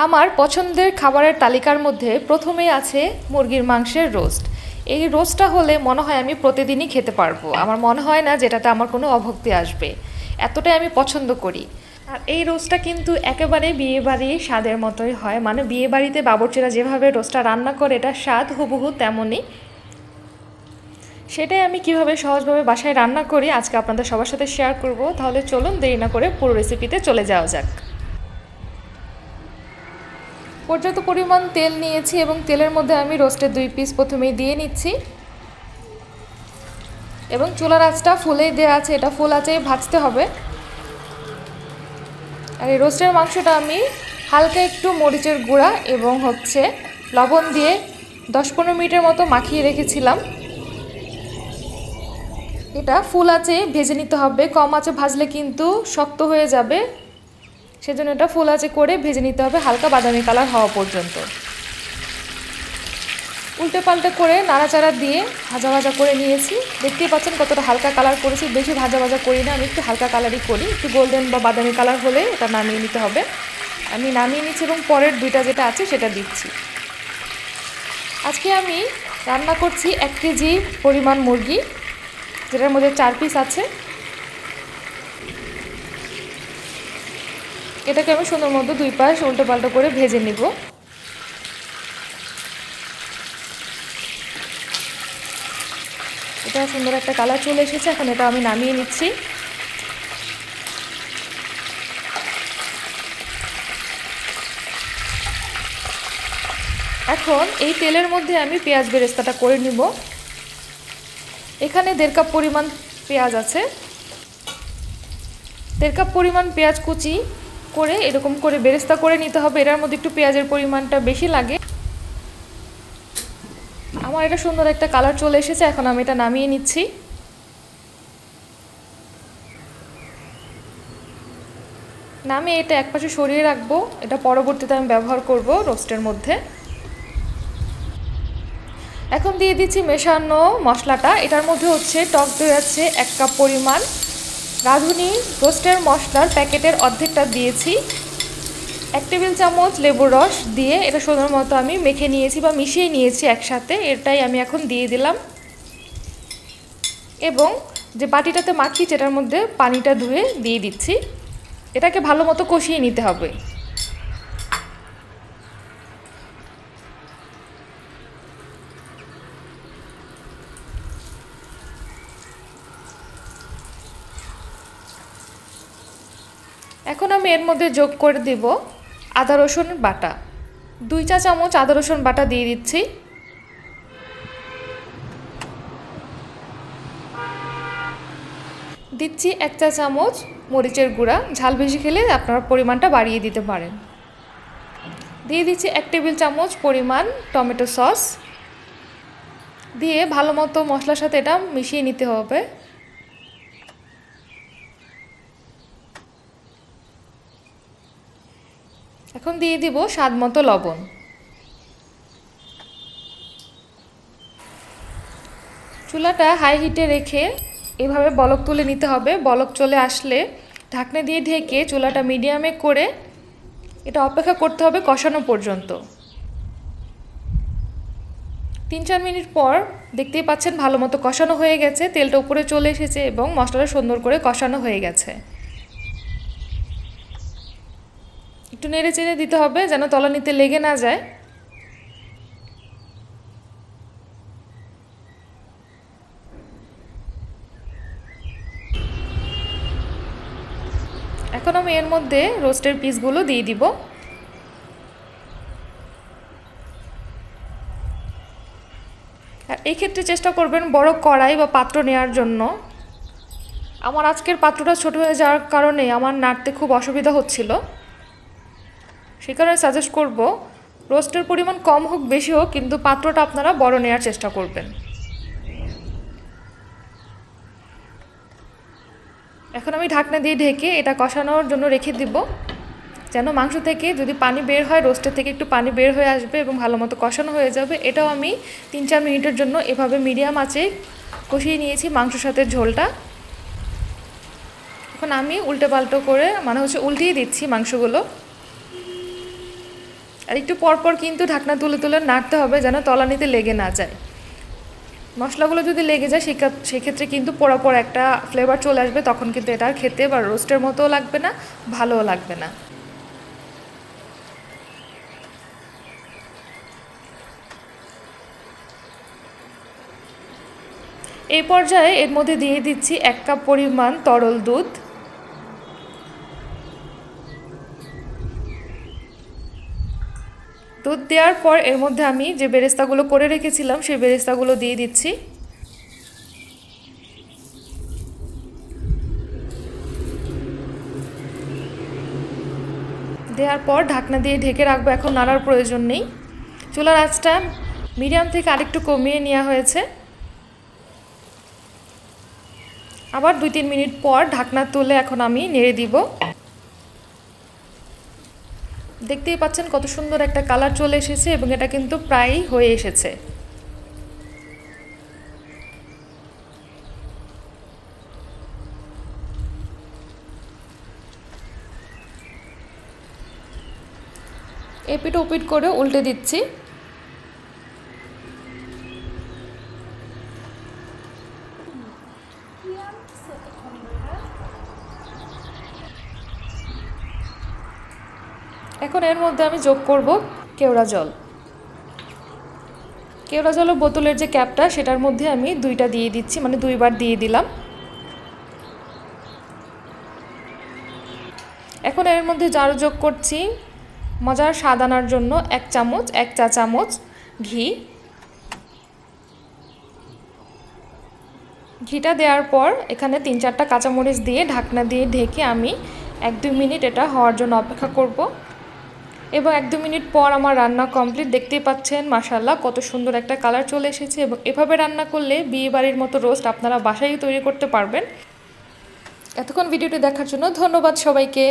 আমার পছন্দের খাবারের তালিকার মধ্যে প্রথমেই আছে মুরগির মাংসের রোস্ট। এই রোস্টটা হলে মনে হয় আমি প্রতিদিনই খেতে পারবো। আমার মনে হয় না যেটাতে আমার কোনো অভক্তি আসবে, এতটাই আমি পছন্দ করি। আর এই রোস্টটা কিন্তু একেবারে বিয়েবাড়ির স্বাদের মতোই হয়, মানে বিয়েবাড়িতে বাবুর্চিরা যেভাবে রোস্টটা রান্না করে এটা স্বাদ হুবহু তেমনই। সেটাই আমি কিভাবে সহজভাবে বাসায় রান্না করি আজকে আপনাদের সবার সাথে শেয়ার করব। তাহলে চলুন দেরি না করে পুরো রেসিপিতে চলে যাওয়া যাক। পর্যাপ্ত পরিমাণ তেল নিয়েছি এবং তেলের মধ্যে আমি রোস্টের 2 পিস প্রথমেই দিয়ে নিচ্ছি এবং চুলার আঁচটা ফুলেই দেওয়া আছে, এটা ফুল আঁচেই ভাজতে হবে। আর এই রোস্টের মাংসটা আমি হালকা একটু মরিচের গুঁড়া এবং লবণ দিয়ে 10-15 মিনিটের মতো মাখিয়ে রেখেছিলাম। এটা ফুল আঁচে ভেজে নিতে হবে, কম আঁচে ভাজলে কিন্তু শক্ত হয়ে যাবে, সেজন্য এটা ফুল আঁচে করে ভেজে নিতে হবে হালকা বাদামি কালার হওয়া পর্যন্ত। উল্টে পাল্টে করে নাড়াচাড়া দিয়ে ভাজা ভাজা করে নিয়েছি। দেখতেই পাচ্ছেন কতটা হালকা কালার করেছি, বেশি ভাজা ভাজা করি না, আমি একটু হালকা কালারই করি, একটু গোল্ডেন বা বাদামি কালার হলে এটা নামিয়ে নিতে হবে। আমি নামিয়ে নিচ্ছি এবং পরের দুইটা যেটা আছে সেটা দিচ্ছি। আজকে আমি রান্না করছি 1 কেজি পরিমাণ মুরগি, যেটার মধ্যে 4 পিস আছে। এটাকে আমি সুন্দর মতো 2 পাশ উল্টো পাল্টো করে ভেজে নিব। এটা সুন্দর একটা কালার চলে এসেছে, এখন এটা আমি নামিয়ে নিচ্ছি। এখন এই তেলের মধ্যে আমি পেঁয়াজ বেরেস্তাটা করে নিব। এখানে 1.5 কাপ পরিমাণ পেঁয়াজ আছে। 1.5 কাপ পরিমাণ পেঁয়াজ কুচি করে এরকম করে বেরেস্তা করে নিতে হবে। এটার মধ্যে একটু পেঁয়াজের পরিমাণটা বেশি লাগে। আমার এটা সুন্দর একটা কালার চলে এসেছে, এখন আমি এটা নামিয়ে নিচ্ছি। নামিয়ে এটা একপাশে সরিয়ে রাখবো, এটা পরবর্তীতে আমি ব্যবহার করব রোস্টের মধ্যে। এখন দিয়ে দিচ্ছি মেশানো মশলাটা। এটার মধ্যে টক দই আছে 1 কাপ পরিমাণ, রাঁধুনি রোস্টের মশলার প্যাকেটের অর্ধেকটা দিয়েছি, 1 টেবিল চামচ লেবুর রস দিয়ে এটা সুন্দর মতো আমি মেখে নিয়েছি বা মিশিয়ে নিয়েছি একসাথে। এটাই আমি এখন দিয়ে দিলাম এবং যে বাটিটাতে মাখি যেটার মধ্যে পানিটা ধুয়ে দিয়ে দিচ্ছি। এটাকে ভালো মতো কষিয়ে নিতে হবে। এখন আমি এর মধ্যে যোগ করে দেব আদা রসুন বাটা। 2 চা চামচ আদা রসুন বাটা দিয়ে দিচ্ছি। দিচ্ছি 1 চা চামচ মরিচের গুঁড়া, ঝাল বেশি খেলে আপনারা পরিমাণটা বাড়িয়ে দিতে পারেন। দিয়ে দিচ্ছি 1 টেবিল চামচ পরিমাণ টমেটো সস, দিয়ে ভালো মতো মশলার সাথে এটা মিশিয়ে নিতে হবে। এখন দিয়ে দিব স্বাদ মতো লবণ। চুলাটা হাই হিটে রেখে এভাবে বলক তুলে নিতে হবে। বলক চলে আসলে ঢাকনা দিয়ে ঢেকে চুলাটা মিডিয়ামে করে এটা অপেক্ষা করতে হবে কষানো পর্যন্ত। 3-4 মিনিট পর দেখতেই পাচ্ছেন ভালো মতো কষানো হয়ে গেছে, তেলটা উপরে চলে এসেছে এবং মশলাটা সুন্দর করে কষানো হয়ে গেছে। একটু নেড়ে চেড়ে দিতে হবে যেন তলানিতে লেগে না যায়। এখন আমি এর মধ্যে রোস্টের পিসগুলো দিয়ে দিব। আর এই ক্ষেত্রে চেষ্টা করবেন বড় কড়াই বা পাত্র নেওয়ার জন্য। আমার আজকের পাত্রটা ছোট হয়ে যাওয়ার কারণে আমার নাড়তে খুব অসুবিধা হচ্ছিল, সে কারণে সাজেস্ট করব রোস্টের পরিমাণ কম হোক বেশি হোক, কিন্তু পাত্রটা আপনারা বড় নেওয়ার চেষ্টা করবেন। এখন আমি ঢাকনা দিয়ে ঢেকে এটা কষানোর জন্য রেখে দিব, যেন মাংস থেকে যদি পানি বের হয় রোস্টের থেকে একটু পানি বের হয়ে আসবে এবং ভালো মতো কষানো হয়ে যাবে। এটাও আমি 3-4 মিনিটের জন্য এভাবে মিডিয়াম আঁচে কষিয়ে নিয়েছি মাংসের সাথে ঝোলটা। এখন আমি উল্টে পাল্টো করে উল্টিয়ে দিচ্ছি মাংসগুলো। আর একটু পরপর কিন্তু ঢাকনা তুলে তুলে নাড়তে হবে যেন তলানিতে লেগে না যায়। মশলাগুলো যদি লেগে যায় সেক্ষেত্রে কিন্তু পোড়া পোড়া একটা ফ্লেভার চলে আসবে, তখন কিন্তু এটা খেতে বা রোস্টের মতোও লাগবে না, ভালোও লাগবে না। এই পর্যায়ে এর মধ্যে দিয়ে দিচ্ছি 1 কাপ পরিমাণ তরল দুধ। দুধ দেওয়ার পর এর মধ্যে আমি যে বেরেস্তাগুলো করে রেখেছিলাম সেই বেরেস্তাগুলো দিয়ে দিচ্ছি। দেওয়ার পর ঢাকনা দিয়ে ঢেকে রাখবো, এখন নাড়ার প্রয়োজন নেই। চুলার আঁচটা মিডিয়াম থেকে আরেকটু কমিয়ে নেওয়া হয়েছে। আবার 2-3 মিনিট পর ঢাকনা তুলে এখন আমি নেড়ে দিব। দেখতেই পাচ্ছেন কত সুন্দর একটা কালার চলে এসেছে এবং এটা কিন্তু প্রায় হয়ে এসেছে। এপিট ওপিট করে উল্টে দিচ্ছি। এখন এর মধ্যে আমি যোগ করব কেওড়া জল। কেওড়া জলের বোতলের যে ক্যাপটা সেটার মধ্যে আমি 2টা দিয়ে দিচ্ছি, মানে 2বার দিয়ে দিলাম। এখন এর মধ্যে আরও যোগ করছি মজার স্বাদ আনার জন্য 1 চা চামচ ঘি। ঘিটা দেওয়ার পর এখানে 3-4টা কাঁচামরিচ দিয়ে ঢাকনা দিয়ে ঢেকে আমি 1-2 মিনিট এটা হওয়ার জন্য অপেক্ষা করব। এবং 1-2 মিনিট পর আমার রান্না কমপ্লিট। দেখতেই পাচ্ছেন মাশাআল্লাহ কত সুন্দর একটা কালার চলে এসেছে। এবং এভাবে রান্না করলে বিয়ে বাড়ির মতো রোস্ট আপনারা বাসায় তৈরি করতে পারবেন। এতক্ষণ ভিডিওটি দেখার জন্য ধন্যবাদ সবাইকে।